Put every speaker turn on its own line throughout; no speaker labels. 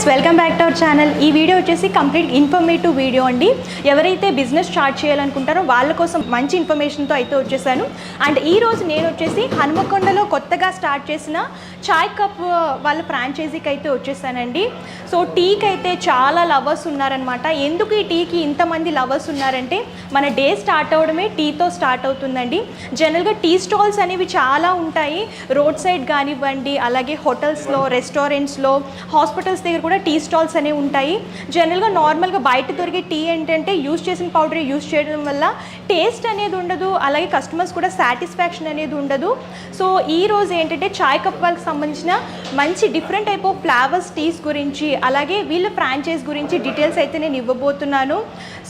Welcome back to our channel. ఈ video వచ్చేసి complete informative video అండి. ఎవరైతే బిజినెస్ స్టార్ట్ చేయాలనుకుంటారో వాళ్ళ కోసం మంచి ఇన్ఫర్మేషన్తో అయితే వచ్చేసాను. అండ్ ఈరోజు నేను వచ్చేసి హనుమకొండలో కొత్తగా స్టార్ట్ చేసిన చాయ్ కప్ వాళ్ళ ఫ్రాంచైజీకి అయితే వచ్చేసానండి. సో టీకి అయితే చాలా లవర్స్ ఉన్నారనమాట. ఎందుకు ఈ టీకి ఇంతమంది లవర్స్ ఉన్నారంటే మన డే స్టార్ట్ అవ్వడమే టీతో స్టార్ట్ అవుతుందండి. జనరల్గా టీ స్టాల్స్ అనేవి చాలా ఉంటాయి, రోడ్ సైడ్ కానివ్వండి, అలాగే హోటల్స్లో, రెస్టారెంట్స్లో, హాస్పిటల్స్ దగ్గర కూడా టీ స్టాల్స్ అనేవి ఉంటాయి. జనరల్గా నార్మల్గా బయట దొరికే టీ ఏంటంటే యూజ్ చేసిన పౌడర్ యూజ్ చేయడం వల్ల టేస్ట్ అనేది ఉండదు, అలాగే కస్టమర్స్ కూడా సాటిస్ఫాక్షన్ అనేది ఉండదు. సో ఈరోజు ఏంటంటే చాయ్ కప్ వాళ్ళకి సంబంధించిన మంచి different type of flavours teas గురించి, అలాగే వీళ్ళ ఫ్రాంచైజ్ గురించి డీటెయిల్స్ అయితే నేను ఇవ్వబోతున్నాను.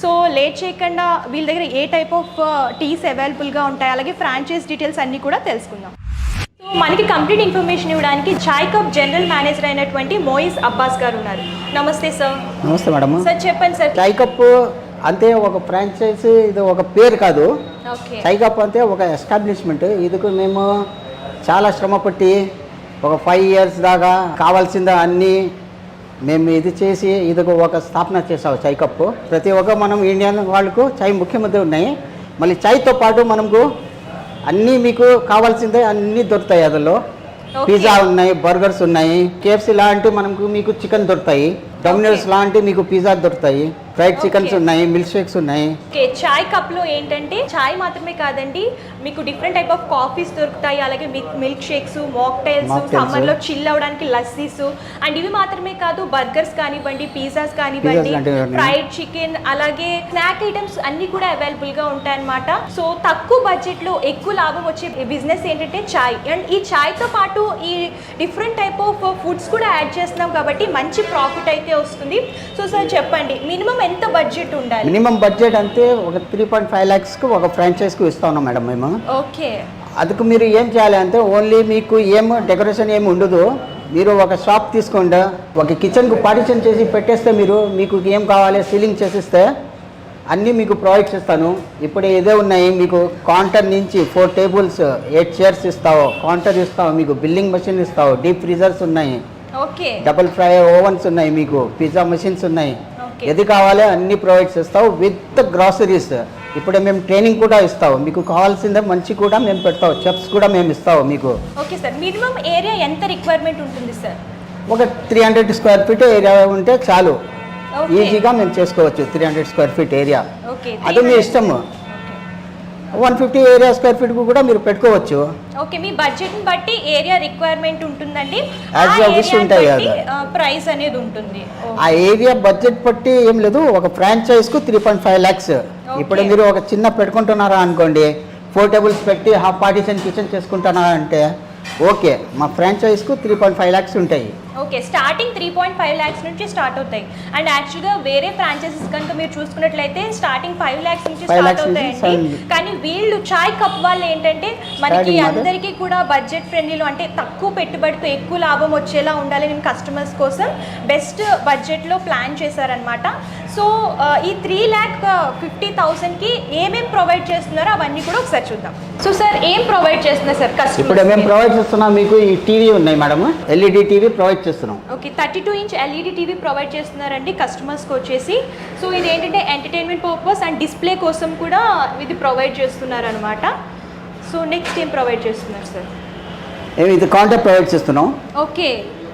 సో లేట్ చేయకుండా వీళ్ళ దగ్గర ఏ టైప్ ఆఫ్ టీస్ అవైలబుల్గా ఉంటాయి, అలాగే ఫ్రాంచైజ్ డీటెయిల్స్ అన్నీ కూడా తెలుసుకుందాం. సో మనకి కంప్లీట్ ఇన్ఫర్మేషన్ ఇవ్వడానికి చాయ్ కప్ జనరల్ మేనేజర్ అయినటువంటి మోయిజ్ అబ్బాస్ గారు ఉన్నారు. నమస్తే సార్.
నమస్తే మేడం.
సార్ చెప్పండి సార్.
చాయ్ కప్ అంటే ఒక ఫ్రాంచైజీ, ఇది ఒక పేరు కాదు. చాయ్ కప్ అంటే ఒక ఎస్టాబ్లిష్మెంట్. ఇదికు మేము చాలా శ్రమ పట్టి ఒక 5 years దాకా కావాల్సిన అన్నీ మేము ఇది చేసి ఇదికు ఒక స్థాపన చేసాము చాయ్ కప్. ప్రతి ఒక్క మనం ఇండియన్ వాళ్ళకు చాయ్ ముఖ్యమంత్రి ఉన్నాయి. మళ్ళీ చాయ్తో పాటు మనకు అన్నీ మీకు కావాల్సిందే అన్నీ దొరుకుతాయి. అందులో పిజ్జా ఉన్నాయి, బర్గర్స్ ఉన్నాయి, కేఎఫ్సీ లాంటి మనకు మీకు చికెన్ దొరుకుతాయి, డొమినోస్ లాంటి మీకు పిజ్జా దొరుకుతాయి, ఫ్రైడ్ చికెన్స్ ఉన్నాయి, మిల్క్ షేక్స్ ఉన్నాయి.
చాయ్ కప్ లో ఏంటంటే చాయ్ మాత్రమే కాదండి, మీకు డిఫరెంట్ టైప్ ఆఫ్ కాఫీస్ దొరుకుతాయి, అలాగే మిల్క్ షేక్స్, మాక్టైల్స్, సమ్మర్ లో చిల్ అవడానికి లస్సీస్, అండ్ ఇవి మాత్రమే కాదు బర్గర్స్ కానివ్వండి, పిజ్జాస్ కానివ్వండి, ఫ్రైడ్ చికెన్, అలాగే స్నాక్ ఐటమ్స్ అన్ని కూడా అవైలబుల్ గా ఉంటాయి అన్నమాట. సో తక్కువ బడ్జెట్ లో ఎక్కువ లాభం వచ్చే బిజినెస్ ఏంటంటే చాయ్. అండ్ ఈ చాయ్ తో పాటు ఈ డిఫరెంట్ టైప్ ఆఫ్ ఫుడ్స్ కూడా యాడ్ చేస్తున్నాం కాబట్టి మంచి ప్రాఫిట్ అయితే వస్తుంది. సో సార్ చెప్పండి, మినిమం ఎంత బడ్జెట్ ఉండాలి?
మినిమం బడ్జెట్ అంటే ఒక 3.5 lakhs కు ఒక ఫ్రాంచైజ్కి ఇస్తా ఉన్నాం మేడం మేము.
ఓకే.
అందుకు మీరు ఏం చేయాలి అంటే ఓన్లీ మీకు ఏం డెకరేషన్ ఏమి ఉండదు. మీరు ఒక షాప్ తీసుకోండి, ఒక కిచెన్కు పార్టిషన్ చేసి పెట్టేస్తే మీకు ఏం కావాలి సీలింగ్ చేసిస్తే అన్నీ మీకు ప్రొవైడ్ చేస్తాను. ఇప్పుడు ఇదే ఉన్నాయి, మీకు కౌంటర్ నుంచి 4 tables, 8 chairs ఇస్తావు, కౌంటర్ ఇస్తావు, మీకు బిల్లింగ్ మెషిన్ ఇస్తావు, డీప్ ఫ్రీజర్స్ ఉన్నాయి, డబుల్ ఫ్రై ఓవెన్స్ ఉన్నాయి, మీకు పిజ్జా మెషిన్స్ ఉన్నాయి. ఏది కావాలి అన్ని ప్రొవైడ్ చేస్తావు విత్ గ్రాసరీస్. ఇప్పుడు మేము ట్రైనింగ్ కూడా ఇస్తావు, మీకు కావాల్సిందే మంచి కూడా మేము పెడతావు, చెఫ్స్ కూడా మేము ఇస్తావు మీకు.
Okay sir. మినిమం ఏరియా ఎంత రిక్వైర్మెంట్ ఉంటుంది సార్?
ఒక 300 square feet ఏరియా ఉంటే చాలు, ఈజీగా మేము చేసుకోవచ్చు. 300 square feet ఏరియా అది మీ ఇష్టము. 150 square feet కూడా మీరు పెట్టుకోవచ్చు.
ఓకే, మీ బడ్జెట్ ని బట్టి ఏరియా రిక్వైర్మెంట్ ఉంటుందండి, ప్రైస్ అనేది ఉంటుంది.
ఆ ఏరియా బడ్జెట్ బట్టి ఏం లేదు. ఒక ఫ్రాంచైజ్ కు 3.5 lakhs. ఇప్పుడు మీరు ఒక చిన్న పెట్టుకుంటున్నారా అనుకోండి, 4 tables పెట్టి హాఫ్ పార్టిషన్ కిచెన్ చేసుకుంటున్నారా అంటే ఓకే, మా ఫ్రాంచైజ్కు 3.5 lakhs ఉంటాయి.
ఓకే, స్టార్టింగ్ 3.5 lakhs నుంచి స్టార్ట్ అవుతాయి. అండ్ యాక్చువల్గా వేరే ఫ్రాంచైజెస్ కనుక మీరు చూసుకున్నట్లయితే స్టార్టింగ్ 5 lakhs నుంచి స్టార్ట్ అవుతాయండి. కానీ వీళ్ళు చాయ్ కప్ వాళ్ళు ఏంటంటే మనకి అందరికీ కూడా బడ్జెట్ ఫ్రెండ్లీలో, అంటే తక్కువ పెట్టుబడితో ఎక్కువ లాభం వచ్చేలా ఉండాలి నేను కస్టమర్స్ కోసం బెస్ట్ బడ్జెట్లో ప్లాన్ చేశారనమాట. సో ఈ 3,50,000కి ఏమేమి ప్రొవైడ్ చేస్తున్నారో అవన్నీ కూడా ఒకసారి చూద్దాం. సో సార్ ఏం ప్రొవైడ్ చేస్తున్నారు సార్ కస్టమర్?
ఇప్పుడు మేము ప్రొవైడ్ చేస్తున్నాం, మీకు ఈ టీవీ ఉన్నాయి మేడం, LED టీవీ ప్రొవైడ్ చేస్తున్నాం.
Okay, 32-inch LED TV provide చేస్తున్నారండి కస్టమర్స్కి వచ్చేసి. సో ఇది ఏంటంటే ఎంటర్టైన్మెంట్ పర్పస్ అండ్ డిస్ప్లే కోసం కూడా ఇది ప్రొవైడ్ చేస్తున్నారు అనమాట. సో నెక్స్ట్ ఏం ప్రొవైడ్ చేస్తున్నారు సార్?
ఇది కౌంటర్ ప్రొవైడ్ చేస్తున్నాం.
ఓకే,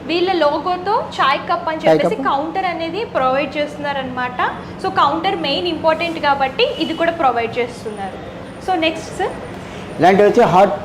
వీళ్ళ లోగోతో చాయ్ కప్ అని చెప్పేసి కౌంటర్ అనేది ప్రొవైడ్ చేస్తున్నారు అనమాట. సో కౌంటర్ మెయిన్ ఇంపార్టెంట్ కాబట్టి ఇది కూడా ప్రొవైడ్ చేస్తున్నారు. So next sir?
ఇలాంటివి వచ్చి హాట్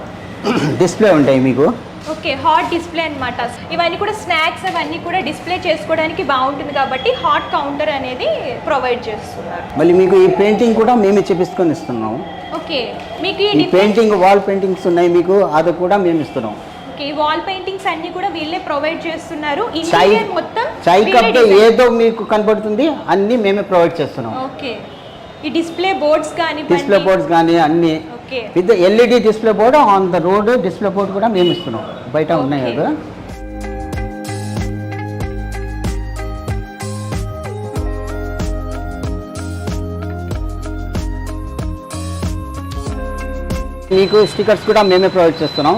డిస్ప్లే ఉంటాయి మీకు.
ఓకే, హాట్ డిస్ప్లే అనమాట. ఇవన్నీ కూడా స్నాక్స్ అవన్నీ కూడా డిస్ప్లే చేసుకోవడానికి బాగుంటుంది కాబట్టి హాట్ కౌంటర్ అనేది ప్రొవైడ్ చేస్తున్నారు.
మళ్ళీ మీకు ఈ పెయింటింగ్ కూడా మేమే చేపిస్తుకొని ఇస్తున్నాం.
ఓకే, మీకు
ఈ పెయింటింగ్ వాల్ పెయింటింగ్స్ ఉన్నాయి మీకు, అది కూడా మేము ఇస్తున్నాం.
ఓకే, వాల్ పెయింటింగ్స్ అన్ని కూడా వీళ్ళే ప్రొవైడ్ చేస్తున్నారు. ఇంటీరియర్ మొత్తం
చాయ్ కప్ ఏదో మీకు కనబడుతుంది అన్ని మేమే ప్రొవైడ్ చేస్తున్నాం.
ఓకే, ఈ డిస్ప్లే బోర్డ్స్
కానీ అన్ని with LED display board on the road display board కూడా మేము ఇస్తున్నాం. బయట ఉన్నాయి కదా. మీకు స్టిక్కర్స్ కూడా మేమే ప్రొవైడ్ చేస్తున్నాం.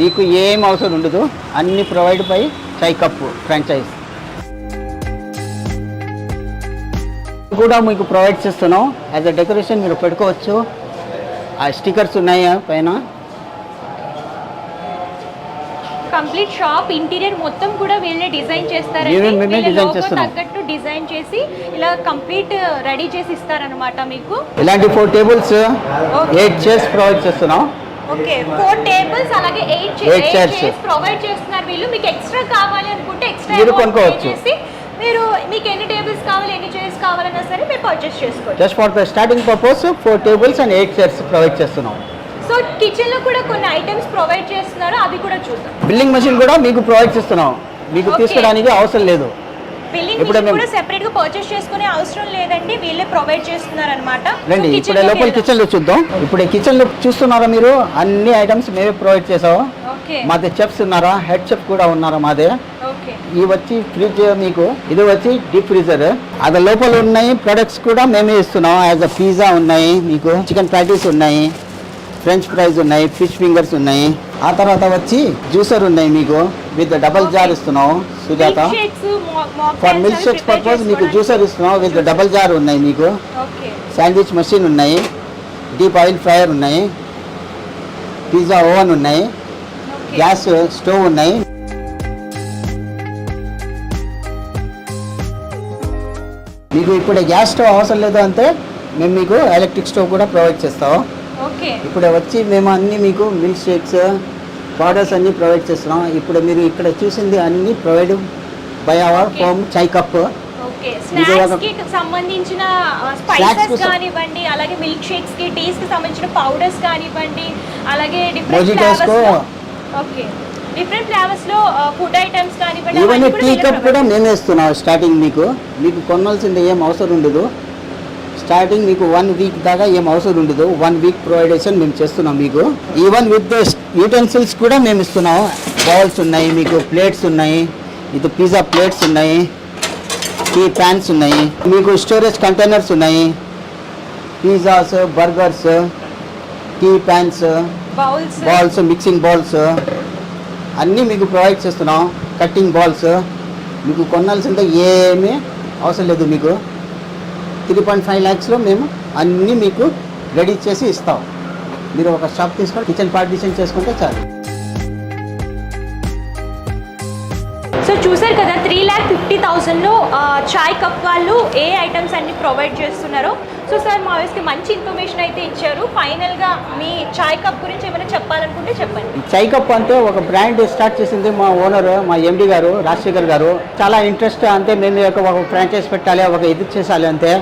మీకు ఏం అవసరం ఉండదు, అన్ని provide by chai Cup franchise. కూడా మీకు ప్రొవైడ్ చేస్తున్నాం. యాజ్ అ డెకరేషన్ మీరు పెట్టుకోవచ్చు. ఆ స్టిక్కర్స్ ఉన్నాయి పైన.
కంప్లీట్ షాప్ ఇంటీరియర్ మొత్తం కూడా వీళ్ళే డిజైన్
మేమే డిజైన్ చేస్తున్నాం.
తగ్గట్టు డిజైన్ చేసి ఇలా కంప్లీట్ రెడీ చేసి ఇస్తారనమాట మీకు.
ఇలాంటి 4 టేబుల్స్ 8 చైర్స్ ప్రొవైడ్ చేస్తున్నాం.
ఓకే 4 టేబుల్స్ అలాగే 8 చైర్స్ ప్రొవైడ్ చేస్తున్నారు వీళ్ళు. మీకు ఎక్స్ట్రా కావాలి అనుకుంటే ఎక్స్ట్రా
మీరు కొనుక్కోవచ్చు.
మీరు మీకు ఎన్ని టేబుల్స్ కావాలి ఎన్ని చైర్స్ కావాలన్నా సరే మీరు పర్చేస్ చేసుకోవచ్చు.
Just for the starting purpose 4 tables and 8 chairs provide చేస్తున్నాం.
సో కిచెన్ లో కూడా కొన్ని ఐటమ్స్ ప్రొవైడ్ చేస్తున్నారు, అవి కూడా చూద్దాం.
బిల్లింగ్ మెషిన్ కూడా మీకు ప్రొవైడ్ చేస్తున్నాం. మీకు తీసుకోవడానికి అవసరం లేదు.
బిల్లింగ్ మెషిన్ కూడా సెపరేట్ గా పర్చేస్ చేసుకునే అవసరం లేదండి, వీళ్ళే ప్రొవైడ్ చేస్తున్నారు అన్నమాట.
రండి ఇప్పుడు లోపల కిచెన్ లో చూద్దాం. ఇప్పుడు కిచెన్ లో చూస్తున్నారా మీరు, అన్ని ఐటమ్స్ మేమే ప్రొవైడ్ చేసాము. మాది చెఫ్స్ ఉన్నారా, హెడ్ చెఫ్ కూడా ఉన్నారా మాదే. ఇవి వచ్చి ఫ్రిడ్జ్ మీకు, ఇది వచ్చి డీప్ ఫ్రీజర్. అది లోపల ఉన్నాయి ప్రొడక్ట్స్ కూడా మేమే ఇస్తున్నాం. యాజ్ అ పిజ్జా ఉన్నాయి, మీకు చికెన్ ప్యాటీస్ ఉన్నాయి, ఫ్రెంచ్ ఫ్రైస్ ఉన్నాయి, ఫిష్ ఫింగర్స్ ఉన్నాయి. ఆ తర్వాత వచ్చి జ్యూసర్ ఉన్నాయి మీకు విత్ డబల్ జార్ ఇస్తున్నాం. Sujatha for milk shakes purpose మీకు జ్యూసర్ ఇస్తున్నాం విత్ డబల్ జార్ ఉన్నాయి మీకు. శాండ్విచ్ మషిన్ ఉన్నాయి, డీప్ ఆయిల్ ఫ్రైయర్ ఉన్నాయి, పిజ్జా ఓవెన్ ఉన్నాయి, గ్యాస్ స్టవ్ ఉన్నాయి. మీకు ఇప్పుడు గ్యాస్ స్టవ్ అవసరం లేదు అంటే మేము మీకు ఎలక్ట్రిక్ స్టవ్ కూడా ప్రొవైడ్ చేస్తాం. ఇప్పుడు వచ్చి మేము అన్ని మీకు మిల్క్ షేక్స్ పౌడర్స్ అన్ని ప్రొవైడ్ చేస్తున్నాం. ఇప్పుడు మీరు ఇక్కడ చూసింది అన్ని provide by our home chai cup.
సంబంధించిన స్పైసెస్ కానివ్వండి, అలాగే మిల్క్ షేక్స్ కి టీస్ కి సంబంధించిన పౌడర్స్ కానివ్వండి, అలాగే డిఫరెంట్ ఫ్లేవర్స్ లో ఫుడ్ ఐటమ్స్ కానివ్వండి.
ఈవెన్ టీ కప్ కూడా మేమే ఇస్తున్నాం. స్టార్టింగ్ మీకు కొనాల్సింది ఏం అవసరం ఉండదు. స్టార్టింగ్ మీకు 1 వీక్ దాకా ఏం అవసరం ఉండదు. 1 వీక్ ప్రొవైడేషన్ మేము చేస్తున్నాం మీకు. ఈవెన్ విత్ యూటెన్సిల్స్ కూడా మేము ఇస్తున్నాం. బౌల్స్ ఉన్నాయి మీకు, ప్లేట్స్ ఉన్నాయి, ఇది పిజ్జా ప్లేట్స్ ఉన్నాయి, టీ ప్యాన్స్ ఉన్నాయి, మీకు స్టోరేజ్ కంటైనర్స్ ఉన్నాయి, pizzas, burgers, tea pans, bowls, mixing bowls అన్నీ మీకు ప్రొవైడ్ చేస్తున్నాం. కట్టింగ్ బాల్స్ మీకు కొనాల్సిందే ఏమీ అవసరం లేదు. మీకు 3.5 lakhsలో మేము అన్నీ మీకు రెడీ చేసి ఇస్తాం. మీరు ఒక షాప్ తీసుకొని కిచెన్ పార్టీషన్ చేసుకుంటే చాలు.
సో చూసారు కదా 3,50,000లో చాయ్ కప్ వాళ్ళు ఏ ఐటమ్స్ అన్ని ప్రొవైడ్ చేస్తున్నారో. సో సార్ మా వ్యూస్కి మంచి ఇన్ఫర్మేషన్ అయితే ఇచ్చారు. ఫైనల్గా మీ చాయ్ కప్ గురించి ఏమైనా చెప్పాలనుకుంటే చెప్పండి.
చాయ్ కప్ అంటే ఒక బ్రాండ్ స్టార్ట్ చేసింది మా ఓనర్, మా ఎండి గారు, రాజశేఖర్ గారు. చాలా ఇంట్రెస్ట్ అంతే మేము ఒక ఫ్రాంచైజ్ పెట్టాలి, ఒక ఇది చేసాలి అంతే.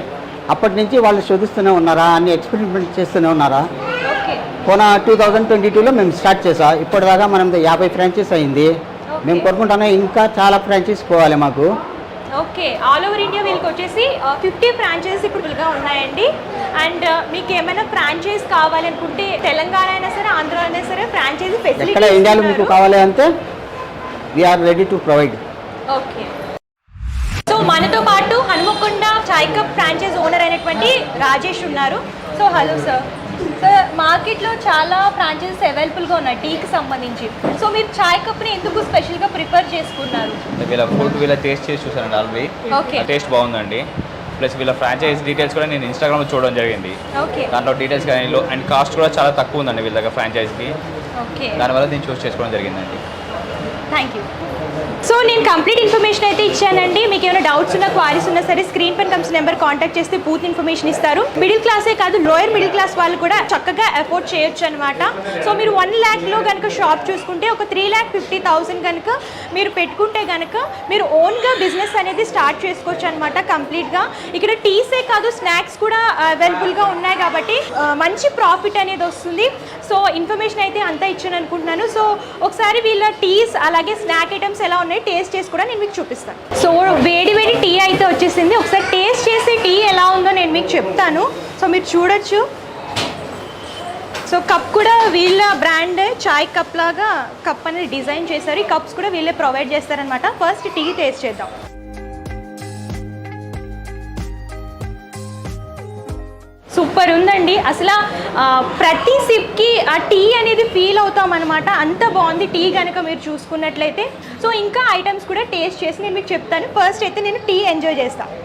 అప్పటి నుంచి వాళ్ళు శోధిస్తూనే ఉన్నారా, అన్ని ఎక్స్పెరిమెంట్ చేస్తూనే ఉన్నారా. కొన 2022లో మేము స్టార్ట్ చేసాం. ఇప్పటిదాకా మనం 50 ఫ్రాంచైజ్ అయింది. మేము కోరుకుంటున్నాం ఇంకా చాలా ఫ్రాంచైజ్ పోవాలి మాకు.
ఓకే ఆల్ ఓవర్ ఇండియా వీళ్ళకి వచ్చేసి 50 ఫ్రాంచైజీస్ ఇప్పుడుగా ఉన్నాయండి. అండ్ మీకు ఏమైనా ఫ్రాంచైజ్ కావాలి అనుకుంటే తెలంగాణ అయినా సరే, ఆంధ్ర అయినా సరే ఫ్రాంచైజీ ఫెసిలిటీ
ఎక్కడ ఇండియాలో మీకు కావాలి అంటే we're ready to provide.
Okay so మనతో పాటు Hanamkonda Chai Cup franchise owner అయినటువంటి రాజేష్ ఉన్నారు. So hello sir. సార్ మార్కెట్లో చాలా ఫ్రాంచైజీస్ అవైలబుల్గా ఉన్నాయి టీకి సంబంధించి. సో మీరు చాయ్ కప్ని ఎందుకు స్పెషల్గా ప్రిపేర్ చేసుకున్నారు?
వీళ్ళ ఫుడ్ వీళ్ళ టేస్ట్ చేసి చూసానండి ఆల్రెడీ. టేస్ట్ బాగుందండి. ప్లస్ వీళ్ళ ఫ్రాంచైజ్ డీటెయిల్స్ కూడా నేను ఇన్స్టాగ్రామ్లో చూడడం జరిగింది. దాంట్లో డీటెయిల్స్ కానీ అండ్ కాస్ట్ కూడా చాలా తక్కువ ఉందండి వీళ్ళ దగ్గర ఫ్రాంచైజ్కి. దానివల్ల నేను చూస్ చేసుకోవడం జరిగిందండి.
Thank you. సో నేను కంప్లీట్ ఇన్ఫర్మేషన్ అయితే ఇచ్చానండి. మీకు ఏమైనా డౌట్స్ ఉన్నా, క్వారీస్ ఉన్నా సరే స్క్రీన్ పైన కమ్స్ నెంబర్ కాంటాక్ట్ చేస్తే పూర్తి ఇన్ఫర్మేషన్ ఇస్తారు. మిడిల్ క్లాసే కాదు, లోయర్ మిడిల్ క్లాస్ వాళ్ళు కూడా చక్కగా అఫోర్డ్ చేయొచ్చు అనమాట. సో మీరు 1 lakhలో కనుక షాప్ చూసుకుంటే ఒక 3,50,000 కనుక మీరు పెట్టుకుంటే కనుక మీరు ఓన్గా బిజినెస్ అనేది స్టార్ట్ చేసుకోవచ్చు అనమాట కంప్లీట్గా. ఇక్కడ టీసే కాదు, స్నాక్స్ కూడా అవైలబుల్గా ఉన్నాయి కాబట్టి మంచి ప్రాఫిట్ అనేది వస్తుంది. సో ఇన్ఫర్మేషన్ అయితే అంతా ఇచ్చాను అనుకుంటున్నాను. సో ఒకసారి వీళ్ళ టీస్ అలాగే స్నాక్ ఐటమ్స్ ఎలా ఉన్నాయి టేస్ట్ చేసి కూడా నేను మీకు చూపిస్తాను. సో వేడి వేడి టీ అయితే వచ్చేసింది. ఒకసారి టేస్ట్ చేసి టీ ఎలా ఉందో నేను మీకు చెప్తాను. సో మీరు చూడొచ్చు. సో కప్ కూడా వీళ్ళ బ్రాండ్ చాయ్ కప్ లాగా కప్ అనేది డిజైన్ చేశారు. ఈ కప్స్ కూడా వీళ్ళే ప్రొవైడ్ చేస్తారనమాట. ఫస్ట్ టీ టేస్ట్ చేద్దాం. సూపర్ ఉందండి. అసలు ప్రతి సిప్కి ఆ టీ అనేది ఫీల్ అవుతాం అనమాట. అంత బాగుంది టీ కనుక మీరు చూసుకున్నట్లయితే. సో ఇంకా ఐటమ్స్ కూడా టేస్ట్ చేసి నేను మీకు చెప్తాను. ఫస్ట్ అయితే నేను టీ ఎంజాయ్ చేస్తాను.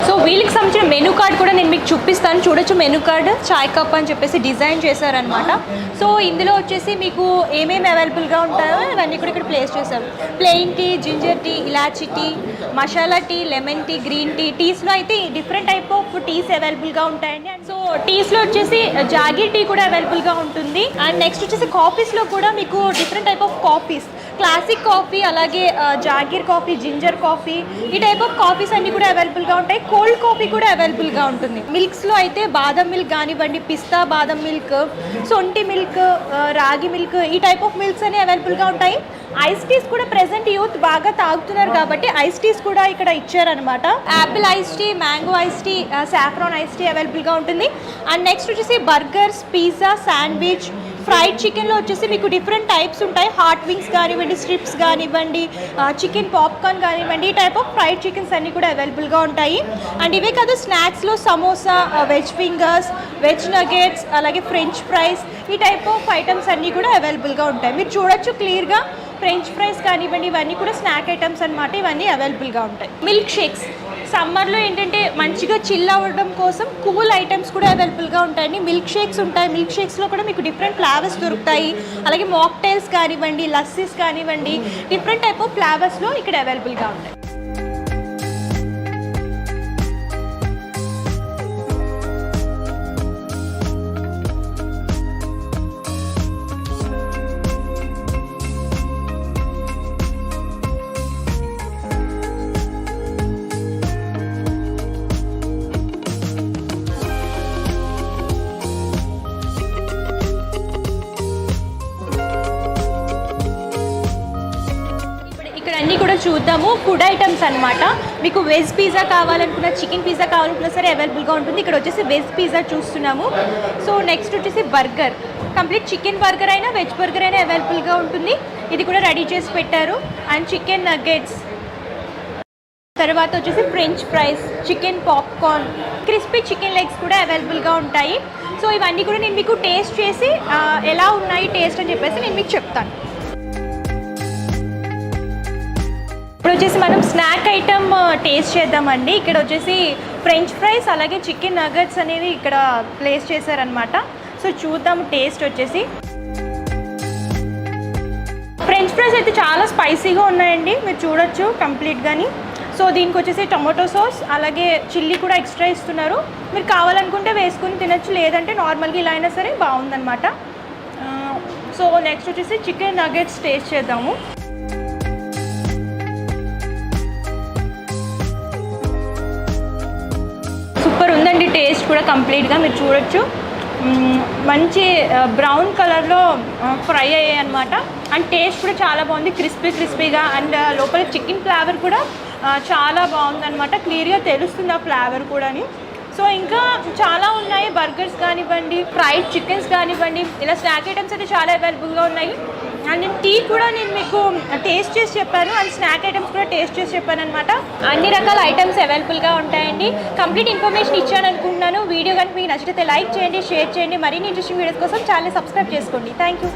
సో వీళ్ళకి సంబంధించిన మెనూ కార్డ్ కూడా నేను మీకు చూపిస్తాను, చూడొచ్చు. మెనూ కార్డ్ చాయ్ కప్ అని చెప్పేసి డిజైన్ చేశారనమాట. సో ఇందులో వచ్చేసి మీకు ఏమేమి అవైలబుల్గా ఉంటాయో ఇవన్నీ కూడా ఇక్కడ ప్లేస్ చేశారు. Plain tea, ginger tea, elaichi tea, masala tea, lemon tea, green tea. టీస్లో అయితే డిఫరెంట్ టైప్ ఆఫ్ టీస్ అవైలబుల్గా ఉంటాయండి. అండ్ సో టీస్లో వచ్చేసి జాగీర్ టీ కూడా అవైలబుల్గా ఉంటుంది. అండ్ నెక్స్ట్ వచ్చేసి కాఫీస్లో కూడా మీకు different type of coffees, classic coffee, అలాగే జాగీర్ కాఫీ, జింజర్ కాఫీ, ఈ టైప్ ఆఫ్ కాఫీస్ అన్ని కూడా అవైలబుల్గా ఉంటాయి. కోల్డ్ కాఫీ కూడా అవైలబుల్గా ఉంటుంది. మిల్క్స్లో అయితే బాదం మిల్క్ కానివ్వండి, పిస్తా బాదం మిల్క్, సొంటి మిల్క్, రాగి మిల్క్, ఈ టైప్ ఆఫ్ మిల్క్స్ అన్ని అవైలబుల్గా ఉంటాయి. ఐస్ టీస్ కూడా ప్రెసెంట్ యూత్ బాగా తాగుతున్నారు కాబట్టి ఐస్ టీస్ కూడా ఇక్కడ ఇచ్చారనమాట. Apple ice tea, mango ice tea, saffron ice tea అవైలబుల్గా ఉంటుంది. అండ్ నెక్స్ట్ వచ్చేసి బర్గర్స్, పిజ్జా, శాండ్విచ్, ఫ్రైడ్ చికెన్లో వచ్చేసి మీకు డిఫరెంట్ టైప్స్ ఉంటాయి. హాట్ వింగ్స్ కానివ్వండి, స్ట్రిప్స్ కానివ్వండి, చికెన్ పాప్కార్న్ కానివ్వండి, ఈ టైప్ ఆఫ్ ఫ్రైడ్ చికెన్స్ అన్నీ కూడా అవైలబుల్గా ఉంటాయి. అండ్ ఇవే కాదు, స్నాక్స్లో samosa, veg fingers, veg nuggets, అలాగే ఫ్రెంచ్ ఫ్రైస్, ఈ టైప్ ఆఫ్ ఐటమ్స్ అన్నీ కూడా అవైలబుల్గా ఉంటాయి. మీరు చూడొచ్చు క్లియర్గా. ఫ్రెంచ్ ఫ్రైస్ కానివ్వండి, ఇవన్నీ కూడా స్నాక్ ఐటమ్స్ అనమాట. ఇవన్నీ అవైలబుల్గా ఉంటాయి. మిల్క్ షేక్స్ సమ్మర్లో ఏంటంటే మంచిగా చిల్ అవ్వడం కోసం కూల్ ఐటమ్స్ కూడా అవైలబుల్గా ఉంటాయండి. మిల్క్ షేక్స్ ఉంటాయి. మిల్క్ షేక్స్లో కూడా మీకు డిఫరెంట్ ఫ్లేవర్స్ దొరుకుతాయి. అలాగే మాక్టైల్స్ కానివ్వండి, లస్సీస్ కానివ్వండి, డిఫరెంట్ టైప్ ఆఫ్ ఫ్లేవర్స్లో ఇక్కడ అవైలబుల్గా ఉంటాయి. అన్నీ కూడా చూద్దాము. ఫుడ్ ఐటమ్స్ అనమాట. మీకు వెజ్ పిజ్జా కావాలనుకున్నా, చికెన్ పిజ్జా కావాలనుకున్నా సరే అవైలబుల్గా ఉంటుంది. ఇక్కడ వచ్చేసి వెజ్ పిజ్జా చూస్తున్నాము. సో నెక్స్ట్ వచ్చేసి బర్గర్, కంప్లీట్ చికెన్ బర్గర్ అయినా వెజ్ బర్గర్ అయినా అవైలబుల్గా ఉంటుంది. ఇది కూడా రెడీ చేసి పెట్టారు. అండ్ చికెన్ నగెట్స్, తర్వాత వచ్చేసి French fries, chicken popcorn, crispy chicken legs కూడా అవైలబుల్గా ఉంటాయి. సో ఇవన్నీ కూడా నేను మీకు టేస్ట్ చేసి ఎలా ఉన్నాయి టేస్ట్ అని చెప్పేసి నేను మీకు చెప్తాను. ఇప్పుడు వచ్చేసి మనం స్నాక్ ఐటమ్ టేస్ట్ చేద్దామండి. ఇక్కడ వచ్చేసి ఫ్రెంచ్ ఫ్రైస్ అలాగే చికెన్ నగెట్స్ అనేవి ఇక్కడ ప్లేస్ చేశారనమాట. సో చూద్దాము టేస్ట్ వచ్చేసి. ఫ్రెంచ్ ఫ్రైస్ అయితే చాలా స్పైసీగా ఉన్నాయండి, మీరు చూడొచ్చు కంప్లీట్గాని. సో దీనికి వచ్చేసి టొమాటో సాస్ అలాగే చిల్లీ కూడా ఎక్స్ట్రా ఇస్తున్నారు. మీరు కావాలనుకుంటే వేసుకుని తినచ్చు, లేదంటే నార్మల్గా ఇలా అయినా సరే బాగుందన్నమాట. సో నెక్స్ట్ వచ్చేసి చికెన్ నగెట్స్ టేస్ట్ చేద్దాము. సూపర్ ఉందండి టేస్ట్ కూడా కంప్లీట్గా, మీరు చూడొచ్చు. మంచి బ్రౌన్ కలర్లో ఫ్రై అయ్యాయి అనమాట. అండ్ టేస్ట్ కూడా చాలా బాగుంది, క్రిస్పీగా. అండ్ లోపల చికెన్ ఫ్లేవర్ కూడా చాలా బాగుందన్నమాట. క్లియర్గా తెలుస్తుంది ఆ ఫ్లేవర్ కూడాని. సో ఇంకా చాలా ఉన్నాయి, బర్గర్స్ కానివ్వండి, ఫ్రైడ్ చికెన్స్ కానివ్వండి, ఇలా స్నాక్ ఐటమ్స్ అయితే చాలా అవైలబుల్గా ఉన్నాయి. అండ్ నేను టీ కూడా నేను మీకు టేస్ట్ చేసి చెప్పాను, అండ్ స్నాక్ ఐటమ్స్ కూడా టేస్ట్ చేసి చెప్పాను అనమాట. అన్ని రకాల ఐటమ్స్ అవైలబుల్గా ఉంటాయండి. కంప్లీట్ ఇన్ఫర్మేషన్ ఇచ్చాను అనుకుంటున్నాను. వీడియో కనుక మీకు నచ్చితే లైక్ చేయండి, షేర్ చేయండి. మరిన్ని ఇంట్రెస్టింగ్ వీడియోస్ కోసం ఛానల్ సబ్స్క్రైబ్ చేసుకోండి. Thank you.